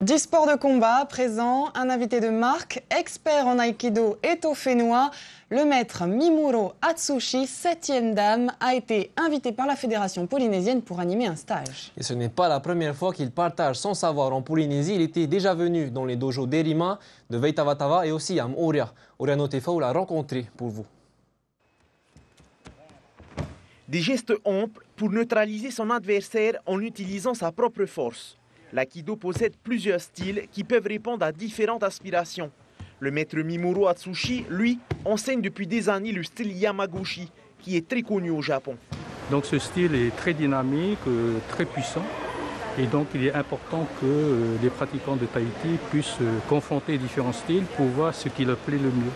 Du sport de combat à présent, un invité de marque, expert en aïkido et tofénois, le maître Mimuro Atsushi, 7e dame, a été invité par la fédération polynésienne pour animer un stage. Et ce n'est pas la première fois qu'il partage son savoir en Polynésie. Il était déjà venu dans les dojos d'Erima, de Veitavatava et aussi à Moorea. Oriano Tefao l'a rencontré pour vous. Des gestes amples pour neutraliser son adversaire en utilisant sa propre force. L'aïkido possède plusieurs styles qui peuvent répondre à différentes aspirations. Le maître Mimuro Atsushi, lui, enseigne depuis des années le style Yamaguchi, qui est très connu au Japon. Donc ce style est très dynamique, très puissant. Et donc il est important que les pratiquants de Tahiti puissent confronter différents styles pour voir ce qui leur plaît le mieux.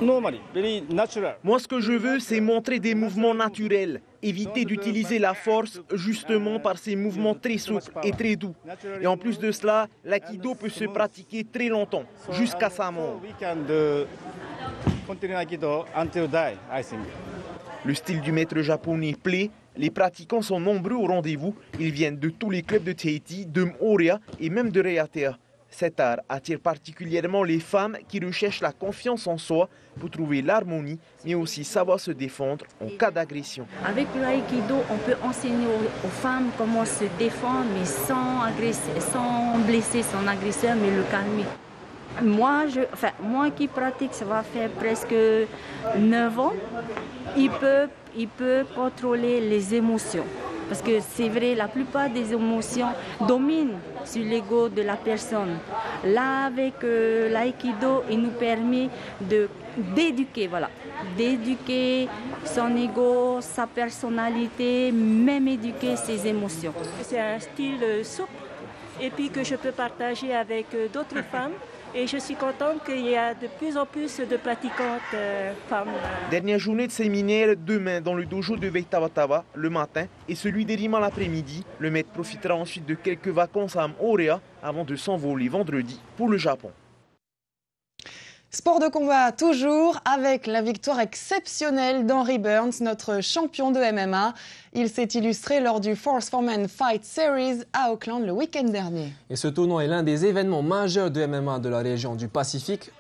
Moi, ce que je veux, c'est montrer des mouvements naturels. Éviter d'utiliser la force justement par ces mouvements très souples et très doux. Et en plus de cela, l'aïkido peut se pratiquer très longtemps, jusqu'à sa mort. Le style du maître japonais plaît. Les pratiquants sont nombreux au rendez-vous. Ils viennent de tous les clubs de Tahiti, de Moorea et même de Raiatea. Cet art attire particulièrement les femmes qui recherchent la confiance en soi pour trouver l'harmonie, mais aussi savoir se défendre en cas d'agression. Avec le Aikido, on peut enseigner aux femmes comment se défendre, mais sans blesser son agresseur, mais le calmer. Moi qui pratique, ça va faire presque 9 ans, il peut contrôler les émotions. Parce que c'est vrai, la plupart des émotions dominent sur l'ego de la personne. Là, avec l'aïkido, il nous permet d'éduquer son ego, sa personnalité, même éduquer ses émotions. C'est un style souple et puis que je peux partager avec d'autres femmes. Et je suis contente qu'il y a de plus en plus de pratiquantes femmes. Dernière journée de séminaire demain dans le dojo de Veitavatava le matin et celui d'Erima l'après-midi. Le maître profitera ensuite de quelques vacances à Moorea avant de s'envoler vendredi pour le Japon. Sport de combat toujours avec la victoire exceptionnelle d'Henry Burns, notre champion de MMA. Il s'est illustré lors du Force for Men Fight Series à Auckland le week-end dernier. Et ce tournoi est l'un des événements majeurs de MMA de la région du Pacifique.